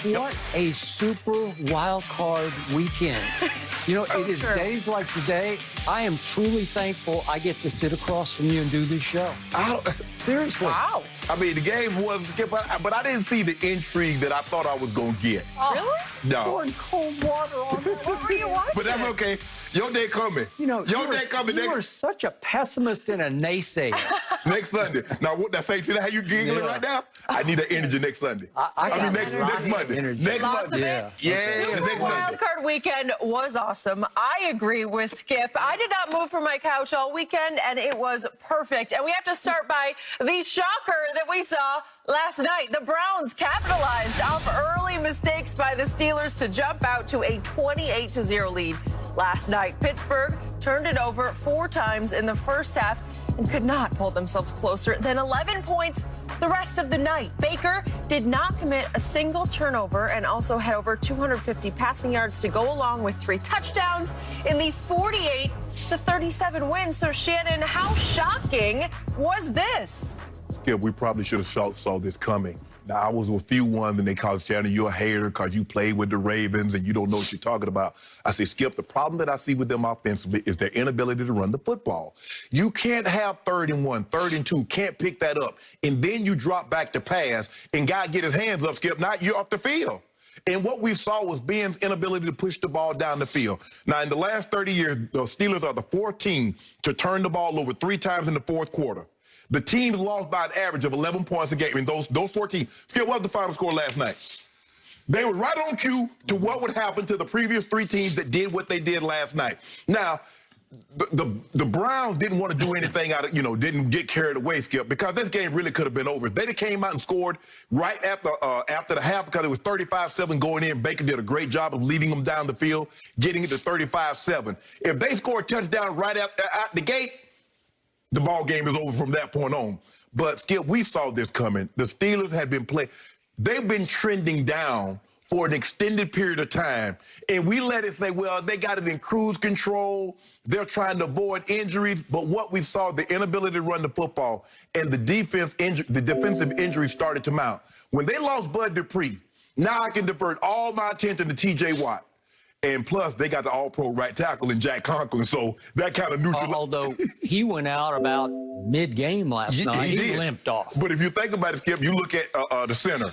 What a super wild card weekend. You know, it is days like today. I am truly thankful I get to sit across from you and do this show. Seriously. Wow. I mean, the game was, but I didn't see the intrigue that I thought I was going to get. Oh. Really? No. Pouring cold water on me. What were you watching? But that's okay. Your day coming. You know, your day coming. You are such a pessimist and a naysayer. Next Sunday. Now, what that say? See how you giggling right now? I need that energy next Sunday. I mean, next Monday. Energy. Next Lots Monday. of it. Yeah, Super next Monday. wild card weekend was awesome. I agree with Skip. I did not move from my couch all weekend, and it was perfect. And we have to start by the shocker that we saw last night. The Browns capitalized off early mistakes by the Steelers to jump out to a 28-0 lead last night. Pittsburgh turned it over 4 times in the first half and could not pull themselves closer than 11 points the rest of the night. Baker did not commit a single turnover and also had over 250 passing yards to go along with 3 touchdowns in the 48-37 win. So, Shannon, how shocking was this? Yeah, we probably should have saw this coming. Now, I was with few ones, and they called Shannon, you're a hater because you played with the Ravens and you don't know what you're talking about. I say, Skip, the problem that I see with them offensively is their inability to run the football. You can't have 3rd and 1, 3rd and 2, can't pick that up, and then you drop back to pass, and guy get his hands up, Skip, now you're off the field. And what we saw was Ben's inability to push the ball down the field. Now, in the last 30 years, the Steelers are the 4th team to turn the ball over 3 times in the 4th quarter. The teams lost by an average of 11 points a game. And those 4 teams. Skip, what was the final score last night? They were right on cue to what would happen to the previous 3 teams that did what they did last night. Now, the Browns didn't want to do anything out of, didn't get carried away, Skip, because this game really could have been over. If they came out and scored right after the half, because it was 35-7 going in. Baker did a great job of leading them down the field, getting it to 35-7. If they scored a touchdown right out the gate, the ball game is over from that point on. But, Skip, we saw this coming. The Steelers had been playing. They've been trending down for an extended period of time. And we let it say, well, they got it in cruise control. They're trying to avoid injuries. But what we saw, the inability to run the football and the defensive injuries started to mount. When they lost Bud Dupree, now I can divert all my attention to T.J. Watt. And plus, they got the all-pro right tackle in Jack Conklin, so that kind of neutral. Although he went out about mid-game last night. He limped off. But if you think about it, Skip, you look at the center.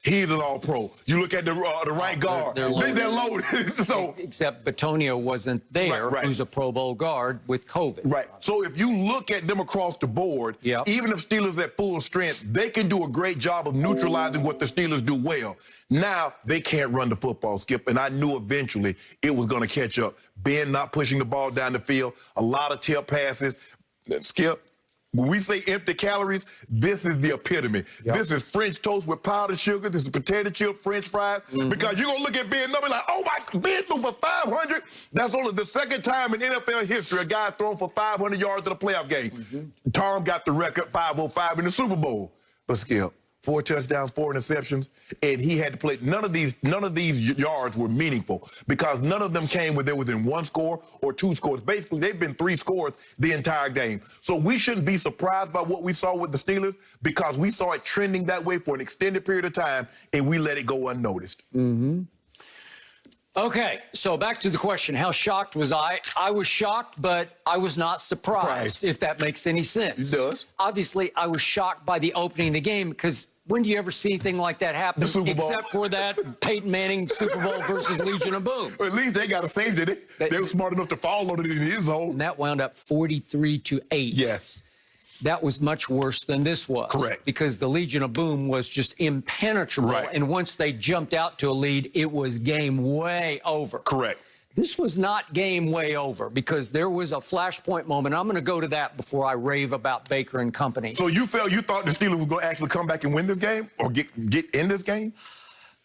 He's an all-pro. You look at the right guard. They're loaded. So, except Batonio wasn't there, who's a Pro Bowl guard with COVID. Right. So if you look at them across the board, even if Steelers at full strength, they can do a great job of neutralizing what the Steelers do well. Now, they can't run the football, Skip, and I knew eventually it was going to catch up. Ben not pushing the ball down the field, a lot of tip passes. Skip, when we say empty calories, this is the epitome. This is French toast with powdered sugar. This is potato chip, French fries. Because you're going to look at Ben and be like, oh, my, Ben threw for 500. That's only the 2nd time in NFL history a guy thrown for 500 yards in a playoff game. Tom got the record, 505 in the Super Bowl. But, Skip, 4 touchdowns, 4 interceptions, and he had to play. None of these yards were meaningful because none of them came when they was in 1 score or 2 scores. Basically, they've been 3 scores the entire game. So we shouldn't be surprised by what we saw with the Steelers because we saw it trending that way for an extended period of time, and we let it go unnoticed. Okay, so back to the question, how shocked was I? I was shocked, but I was not surprised, if that makes any sense. It does. Obviously, I was shocked by the opening of the game because when do you ever see anything like that happen? The Super Bowl. Except for that Peyton Manning Super Bowl versus Legion of Boom. Well, at least they got a safety. They were smart enough to fall on it in his zone. And that wound up 43-8. Yes. That was much worse than this was. Correct. Because the Legion of Boom was just impenetrable. Right. And once they jumped out to a lead, it was game way over. Correct. This was not game way over because there was a flashpoint moment. I'm going to go to that before I rave about Baker and company. So you thought the Steelers were going to actually come back and win this game or get in this game?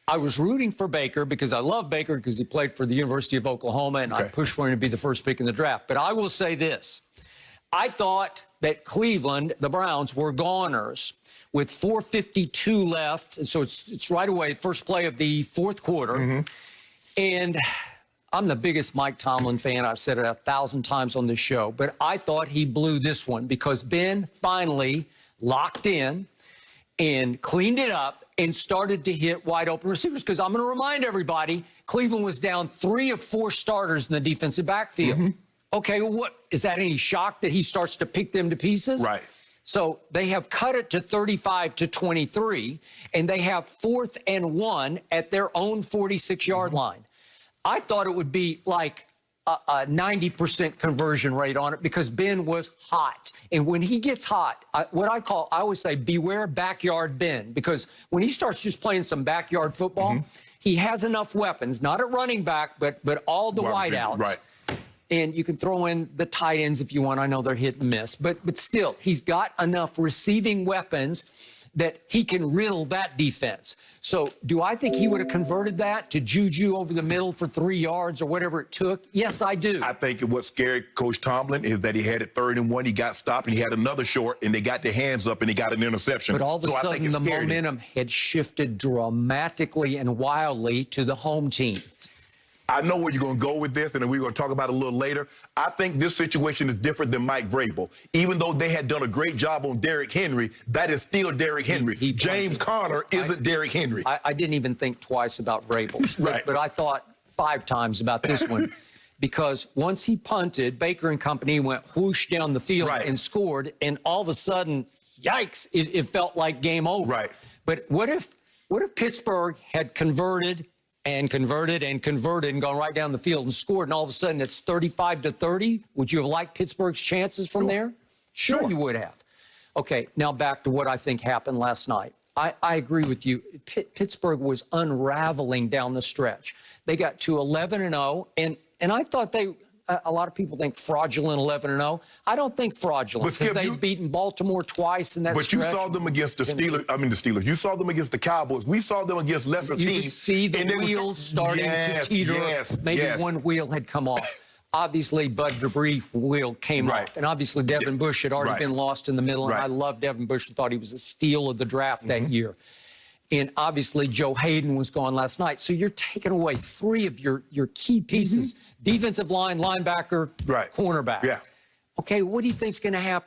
I was rooting for Baker because I love Baker because he played for the University of Oklahoma, and I pushed for him to be the first pick in the draft. But I will say this. I thought that Cleveland, the Browns, were goners with 4:52 left. So it's right away, first play of the 4th quarter. And I'm the biggest Mike Tomlin fan. I've said it 1,000 times on this show. But I thought he blew this one because Ben finally locked in and cleaned it up and started to hit wide open receivers. Because I'm going to remind everybody, Cleveland was down 3 of 4 starters in the defensive backfield. Okay, well, what is that any shock that he starts to pick them to pieces? Right. So they have cut it to 35-23, and they have 4th and 1 at their own 46-yard line. I thought it would be like a 90% conversion rate on it because Ben was hot. And when he gets hot, I always say, beware backyard Ben, because when he starts just playing some backyard football, he has enough weapons, not at running back, but all the wideouts. Right. And you can throw in the tight ends if you want. I know they're hit and miss. But still, he's got enough receiving weapons that he can riddle that defense. So do I think he would have converted that to Juju over the middle for 3 yards or whatever it took? Yes, I do. I think what scared Coach Tomlin is that he had it 3rd and 1. He got stopped, and he had another short, and they got their hands up, and he got an interception. But all of a sudden, the momentum had shifted dramatically and wildly to the home team. I know where you're going to go with this, and we're going to talk about it a little later. I think this situation is different than Mike Vrabel. Even though they had done a great job on Derrick Henry, that is still Derrick Henry. James Conner isn't Derrick Henry. I didn't even think twice about Vrabel's, Right. but I thought 5 times about this one. Because once he punted, Baker and company went whoosh down the field and scored, and all of a sudden, yikes, it felt like game over. Right. But what if Pittsburgh had converted and gone right down the field and scored, and all of a sudden it's 35-30? Would you have liked Pittsburgh's chances from there? Sure, you would have. Okay, now back to what I think happened last night. I agree with you. Pittsburgh was unraveling down the stretch. They got to 11-0, and I thought a lot of people think fraudulent 11-0. I don't think fraudulent because they've beaten Baltimore twice in that stretch. But you saw them against the Steelers. You saw them against the Cowboys. We saw them against lesser teams. You could see the wheels starting to teeter. Maybe one wheel had come off. Obviously, Bud Dupree wheel came off. And obviously, Devin Bush had already been lost in the middle. And I love Devin Bush and thought he was a steal of the draft that year. And obviously, Joe Hayden was gone last night. So you're taking away 3 of your key pieces. Defensive line, linebacker, cornerback. Yeah. Okay, what do you think's going to happen?